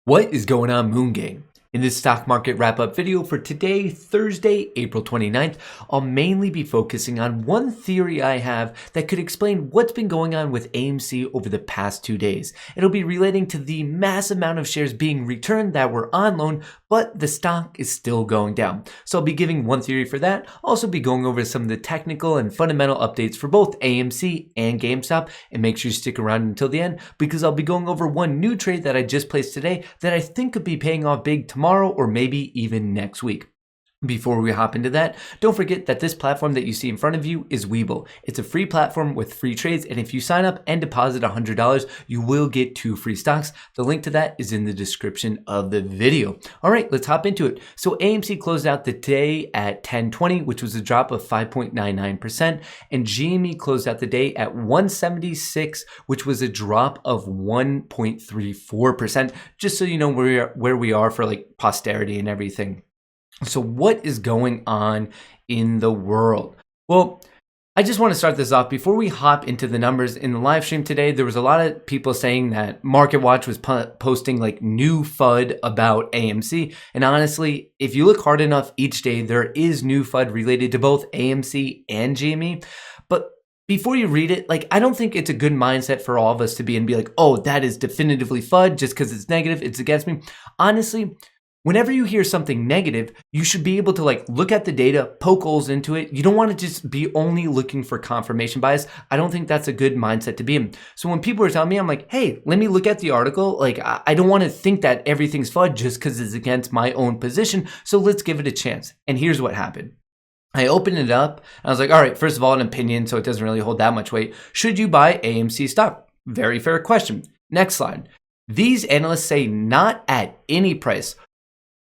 What is going on, Moon Gang? In this stock market wrap-up video for today, Thursday, April 29th, I'll mainly be focusing on one theory I have that could explain what's been going on with AMC over the past 2 days. It'll be relating to the mass amount of shares being returned that were on loan, but the stock is still going down. So I'll be giving one theory for that. I'll also be going over some of the technical and fundamental updates for both AMC and GameStop, and make sure you stick around until the end because I'll be going over one new trade that I just placed today that I think could be paying off big tomorrow or maybe even next week. Before we hop into that, don't forget that this platform that you see in front of you is Webull. It's a free platform with free trades, and if you sign up and deposit $100, you will get 2 free stocks. The link to that is in the description of the video. All right, let's hop into it. So AMC closed out the day at 10.20, which was a drop of 5.99%, and GME closed out the day at 176, which was a drop of 1.34%, just so you know where we are for like posterity and everything. So what is going on in the world? Well, I just want to start this off before we hop into the numbers. In the live stream today, there was a lot of people saying that Marketwatch was posting like new FUD about AMC. And honestly, if you look hard enough each day, there is new FUD related to both AMC and GME. But before you read it, like, I don't think it's a good mindset for all of us to be like, oh, that is definitively FUD just because it's negative, it's against me. Honestly, whenever you hear something negative, you should be able to like look at the data, poke holes into it. You don't want to just be only looking for confirmation bias. I don't think that's a good mindset to be in. So when people are telling me, I'm like, hey, let me look at the article. Like, I don't want to think that everything's FUD just because it's against my own position. So let's give it a chance. And here's what happened. I opened it up and I was like, all right, first of all, an opinion, so it doesn't really hold that much weight. Should you buy AMC stock? Very fair question. Next slide. These analysts say not at any price.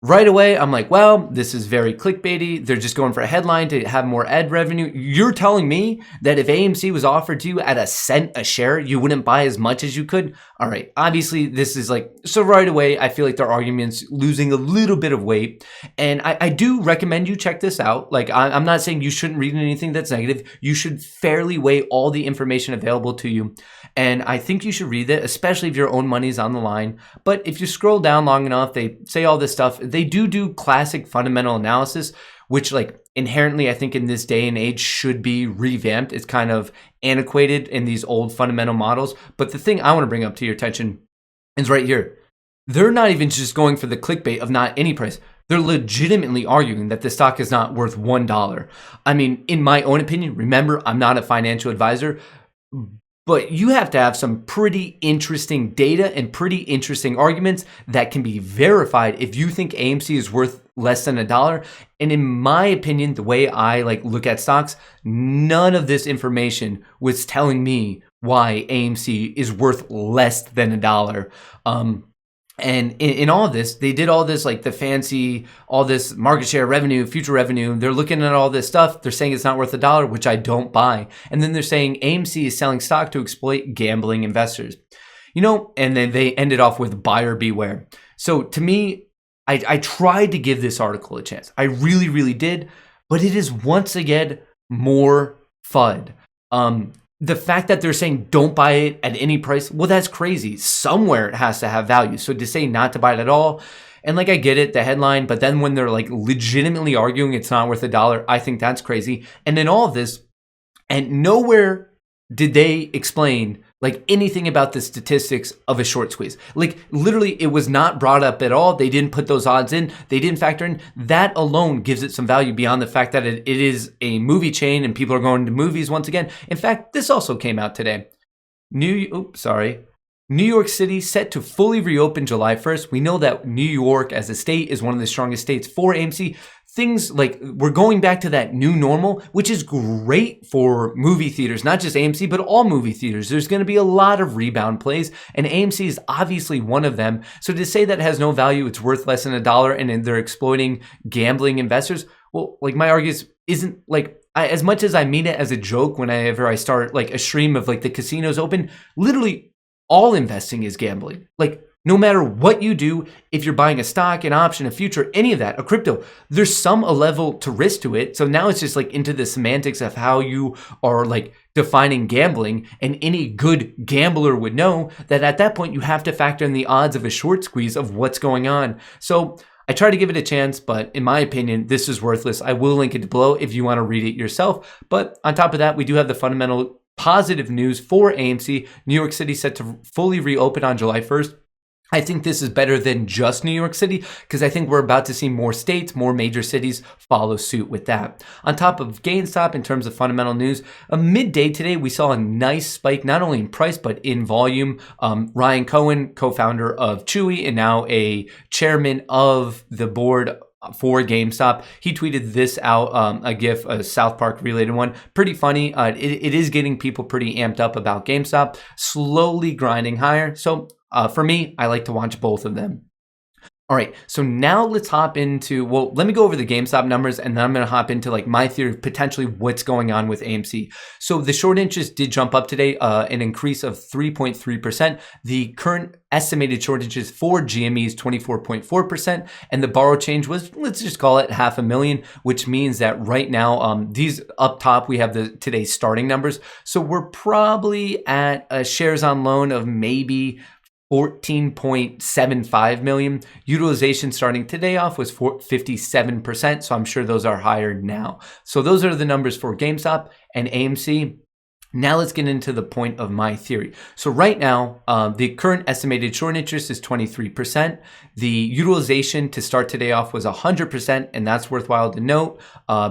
Right away, I'm like, well, this is very clickbaity. They're just going for a headline to have more ad revenue. You're telling me that if AMC was offered to you at $0.01 a share, you wouldn't buy as much as you could? All right, obviously this is like, so right away, I feel like their argument's losing a little bit of weight. And I do recommend you check this out. Like, I'm not saying you shouldn't read anything that's negative. You should fairly weigh all the information available to you. And I think you should read it, especially if your own money's on the line. But if you scroll down long enough, they say all this stuff. They do classic fundamental analysis, which like inherently I think in this day and age should be revamped. It's kind of antiquated in these old fundamental models. But the thing I want to bring up to your attention is right here. They're not even just going for the clickbait of not any price. They're legitimately arguing that the stock is not worth $1. I mean, in my own opinion, remember, I'm not a financial advisor, but you have to have some pretty interesting data and pretty interesting arguments that can be verified if you think AMC is worth less than $1. And in my opinion, the way I like look at stocks, none of this information was telling me why AMC is worth less than $1. And in all of this, they did all this, like the fancy, all this market share revenue, future revenue. They're looking at all this stuff. They're saying it's not worth $1, which I don't buy. And then they're saying AMC is selling stock to exploit gambling investors. You know, and then they ended off with buyer beware. So to me, I tried to give this article a chance. I really, really did. But it is once again more FUD. The fact that they're saying don't buy it at any price, well, that's crazy. Somewhere it has to have value. So to say not to buy it at all, and like I get it, the headline, but then when they're like legitimately arguing it's not worth $1, I think that's crazy. And in all of this, and nowhere did they explain like anything about the statistics of a short squeeze. Like literally it was not brought up at all. They didn't put those odds in. They didn't factor in. That alone gives it some value beyond the fact that it is a movie chain and people are going to movies once again. In fact, this also came out today. New York City set to fully reopen July 1st. We know that New York as a state is one of the strongest states for AMC. Things like we're going back to that new normal, which is great for movie theaters, not just AMC, but all movie theaters. There's going to be a lot of rebound plays, and AMC is obviously one of them. So to say that has no value, it's worth less than $1, and they're exploiting gambling investors, well, like my argument isn't like, as much as I mean it as a joke whenever I start like a stream of like the casinos open, literally all investing is gambling. Like No matter what you do, if you're buying a stock, an option, a future, any of that, a crypto, there's some a level to risk to it. So now it's just like into the semantics of how you are like defining gambling. And any good gambler would know that at that point, you have to factor in the odds of a short squeeze of what's going on. So I try to give it a chance, but in my opinion, this is worthless. I will link it below if you want to read it yourself. But on top of that, we do have the fundamental positive news for AMC. New York City set to fully reopen on July 1st. I think this is better than just New York City because I think we're about to see more states, more major cities follow suit with that. On top of GameStop, in terms of fundamental news, midday today, we saw a nice spike, not only in price, but in volume. Ryan Cohen, co-founder of Chewy and now a chairman of the board for GameStop, he tweeted this out, a GIF, a South Park related one. Pretty funny. It is getting people pretty amped up about GameStop, slowly grinding higher. So for me, I like to watch both of them. All right, so now let's hop into, well, let me go over the GameStop numbers and then I'm going to hop into like my theory of potentially what's going on with AMC. So the short interest did jump up today, an increase of 3.3%. The current estimated short interest for GME is 24.4%. And the borrow change was, let's just call it 500,000, which means that right now, these up top, we have the today's starting numbers. So we're probably at a shares on loan of maybe 14.75 million. Utilization starting today off was 57%. So I'm sure those are higher now. So those are the numbers for GameStop and AMC. Now let's get into the point of my theory. So right now, the current estimated short interest is 23%. The utilization to start today off was 100%, and that's worthwhile to note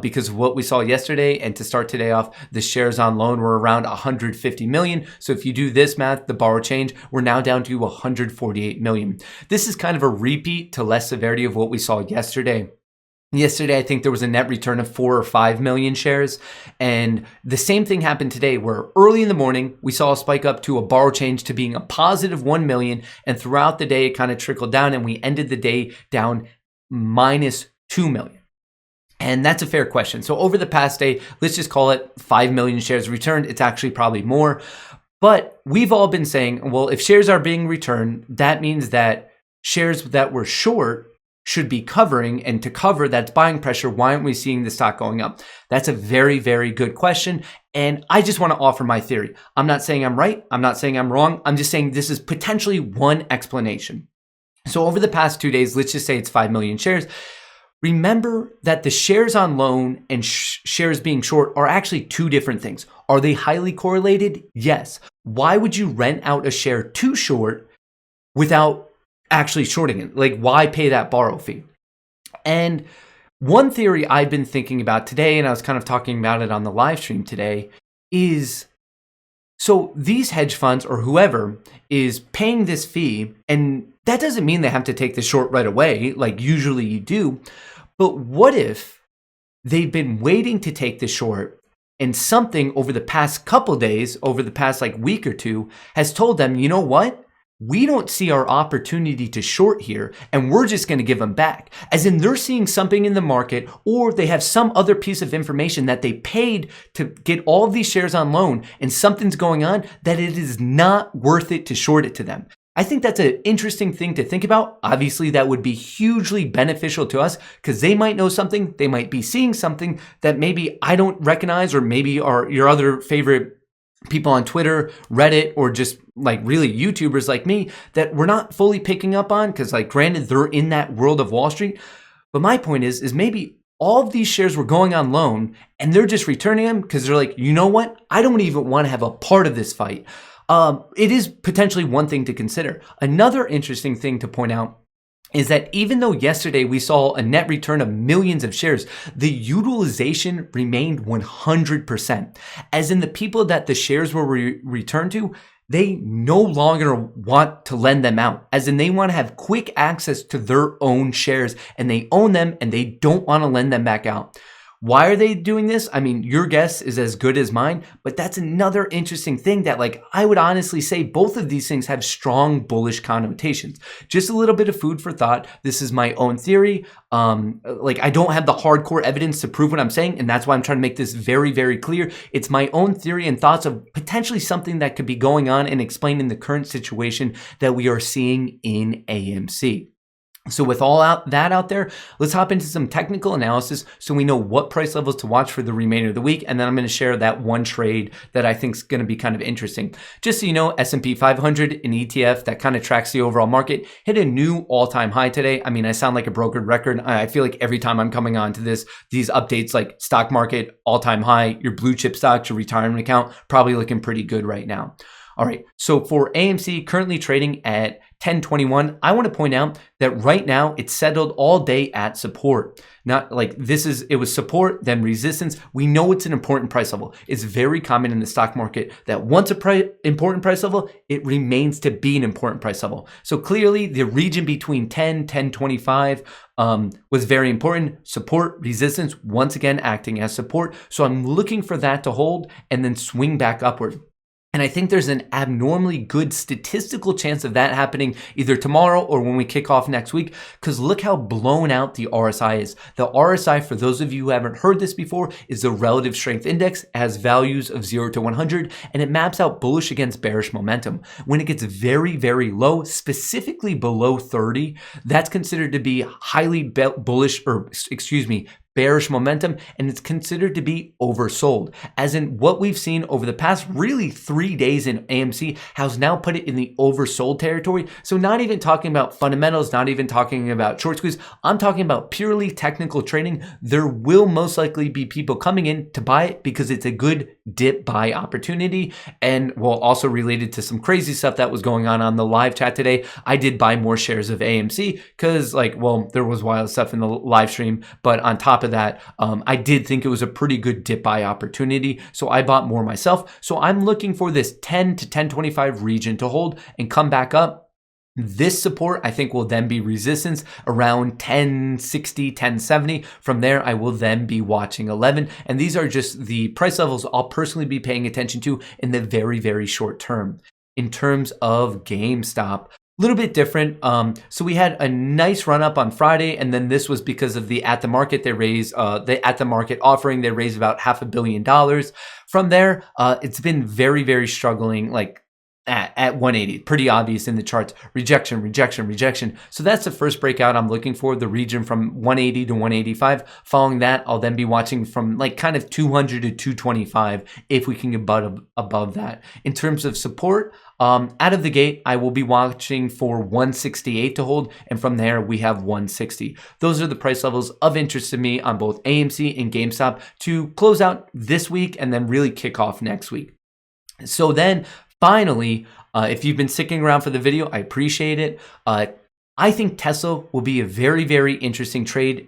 because of what we saw yesterday. And to start today off, the shares on loan were around 150 million. So if you do this math, the borrow change, we're now down to 148 million. This is kind of a repeat to less severity of what we saw yesterday. Yesterday, I think there was a net return of 4 or 5 million shares. And the same thing happened today where early in the morning, we saw a spike up to a borrow change to being a positive 1 million. And throughout the day, it kind of trickled down and we ended the day down minus 2 million. And that's a fair question. So over the past day, let's just call it 5 million shares returned. It's actually probably more. But we've all been saying, well, if shares are being returned, that means that shares that were short should be covering, and to cover that buying pressure, why aren't we seeing the stock going up? That's a very, very good question. And I just want to offer my theory. I'm not saying I'm right. I'm not saying I'm wrong. I'm just saying this is potentially one explanation. So over the past 2 days, let's just say it's 5 million shares. Remember that the shares on loan and shares being short are actually two different things. Are they highly correlated? Yes. Why would you rent out a share too short without actually shorting it? Like, why pay that borrow fee? And one theory I've been thinking about today, and I was kind of talking about it on the live stream today, is so these hedge funds or whoever is paying this fee, and that doesn't mean they have to take the short right away, like usually you do. But what if they've been waiting to take the short and something over the past couple days, over the past like week or two, has told them, you know what? We don't see our opportunity to short here, and we're just going to give them back. As in they're seeing something in the market, or they have some other piece of information that they paid to get all of these shares on loan, and something's going on that it is not worth it to short it to them. I think that's an interesting thing to think about. Obviously, that would be hugely beneficial to us because they might know something, they might be seeing something that maybe I don't recognize, or maybe are your other favorite people on Twitter, Reddit, or just like really YouTubers like me that we're not fully picking up on because, like, granted, they're in that world of Wall Street. But my point is maybe all of these shares were going on loan and they're just returning them because they're like, you know what? I don't even want to have a part of this fight. It is potentially one thing to consider. Another interesting thing to point out is that even though yesterday we saw a net return of millions of shares, the utilization remained 100%. As in the people that the shares were returned to, they no longer want to lend them out. As in they want to have quick access to their own shares and they own them and they don't want to lend them back out. Why are they doing this? I mean, your guess is as good as mine, but that's another interesting thing that like I would honestly say both of these things have strong bullish connotations. Just a little bit of food for thought. This is my own theory. Like I don't have the hardcore evidence to prove what I'm saying, and that's why I'm trying to make this very, very clear. It's my own theory and thoughts of potentially something that could be going on and explaining the current situation that we are seeing in AMC. So with all that out there, let's hop into some technical analysis so we know what price levels to watch for the remainder of the week. And then I'm going to share that one trade that I think is going to be kind of interesting. Just so you know, S&P 500, an ETF that kind of tracks the overall market, hit a new all-time high today. I mean, I sound like a brokered record. I feel like every time I'm coming on to these updates like stock market, all-time high, your blue chip stocks, your retirement account, probably looking pretty good right now. All right, so for AMC currently trading at 1021, I want to point out that right now it's settled all day at support. Not like it was support, then resistance. We know it's an important price level. It's very common in the stock market that once important price level, it remains to be an important price level. So clearly the region between 1025 was very important. Support, resistance, once again acting as support. So I'm looking for that to hold and then swing back upward. And I think there's an abnormally good statistical chance of that happening either tomorrow or when we kick off next week, because look how blown out the RSI is. The RSI, for those of you who haven't heard this before, is the relative strength index. It has values of 0 to 100, and it maps out bullish against bearish momentum. When it gets very, very low, specifically below 30, that's considered to be highly bullish, bearish momentum, and it's considered to be oversold. As in what we've seen over the past really 3 days in AMC has now put it in the oversold territory. So not even talking about fundamentals, not even talking about short squeeze, I'm talking about purely technical trading. There will most likely be people coming in to buy it because it's a good dip buy opportunity. And well, also related to some crazy stuff that was going on the live chat today, I did buy more shares of AMC because there was wild stuff in the live stream, but on top of that, I did think it was a pretty good dip buy opportunity. So I bought more myself. So I'm looking for this 10 to 1025 region to hold and come back up. This support, I think, will then be resistance around 1060, 1070. From there, I will then be watching 11. And these are just the price levels I'll personally be paying attention to in the very, very short term. In terms of GameStop, a little bit different. So we had a nice run up on Friday, and then this was because of the at the market. They raised the at the market offering. They raised about $500 million. From there, it's been very, very struggling. At 180, pretty obvious in the charts. Rejection, rejection, rejection. So that's the first breakout I'm looking for, the region from 180 to 185. Following that, I'll then be watching from kind of 200 to 225 if we can get above that. In terms of support, out of the gate, I will be watching for 168 to hold, and from there we have 160. Those are the price levels of interest to me on both AMC and GameStop to close out this week and then really kick off next week. So then finally, if you've been sticking around for the video, I appreciate it. I think Tesla will be a very, very interesting trade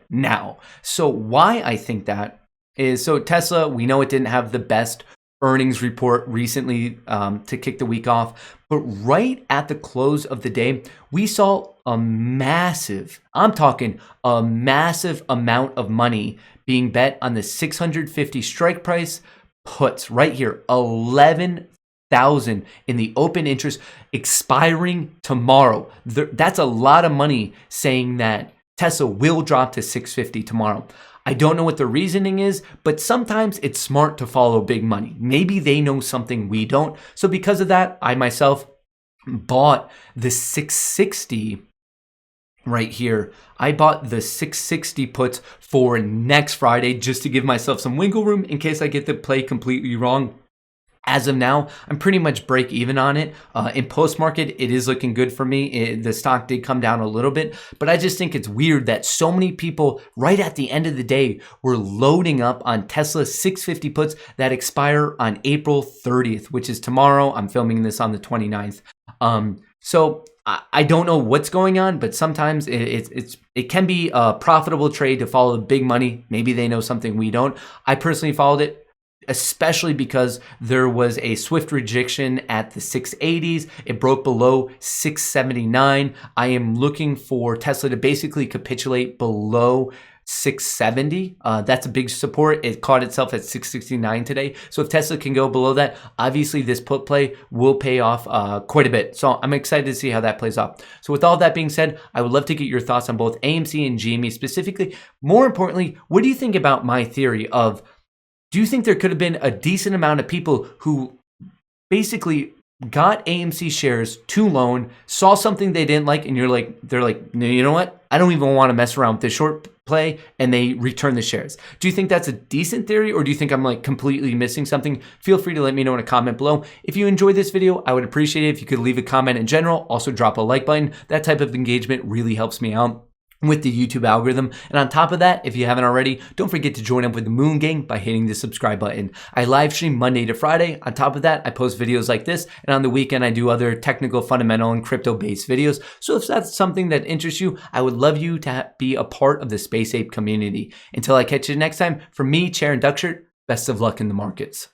now. So why I think that is, so Tesla, we know it didn't have the best earnings report recently to kick the week off, but right at the close of the day, we saw a massive amount of money being bet on the 650 strike price puts right here, 11,000 in the open interest expiring tomorrow. That's a lot of money saying that Tesla will drop to 650 tomorrow. I don't know what the reasoning is, but sometimes it's smart to follow big money. Maybe they know something we don't. So because of that, I myself bought the 660 right here. I bought the 660 puts for next Friday just to give myself some wiggle room in case I get the play completely wrong. As of now, I'm pretty much break even on it. In post-market, it is looking good for me. The stock did come down a little bit, but I just think it's weird that so many people right at the end of the day were loading up on Tesla 650 puts that expire on April 30th, which is tomorrow. I'm filming this on the 29th. So I don't know what's going on, but sometimes it can be a profitable trade to follow the big money. Maybe they know something we don't. I personally followed it, especially because there was a swift rejection at the 680s. It broke below 679. I am looking for Tesla to basically capitulate below 670. That's a big support. It caught itself at 669 today. So if Tesla can go below that, obviously this put play will pay off quite a bit. So I'm excited to see how that plays out. So with all that being said, I would love to get your thoughts on both AMC and GME specifically. More importantly, what do you think about my theory of, do you think there could have been a decent amount of people who basically got AMC shares to loan, saw something they didn't like, and they're like, no, you know what? I don't even want to mess around with this short play, and they return the shares. Do you think that's a decent theory, or do you think I'm like completely missing something? Feel free to let me know in a comment below. If you enjoyed this video, I would appreciate it if you could leave a comment in general. Also drop a like button. That type of engagement really helps me out with the YouTube algorithm. And on top of that, if you haven't already, don't forget to join up with the Moon Gang by hitting the subscribe button. I live stream Monday to Friday. On top of that, I post videos like this, and on the weekend, I do other technical, fundamental, and crypto-based videos. So if that's something that interests you, I would love you to be a part of the Space Ape community. Until I catch you next time, from me, Chair and Duckshirt, best of luck in the markets.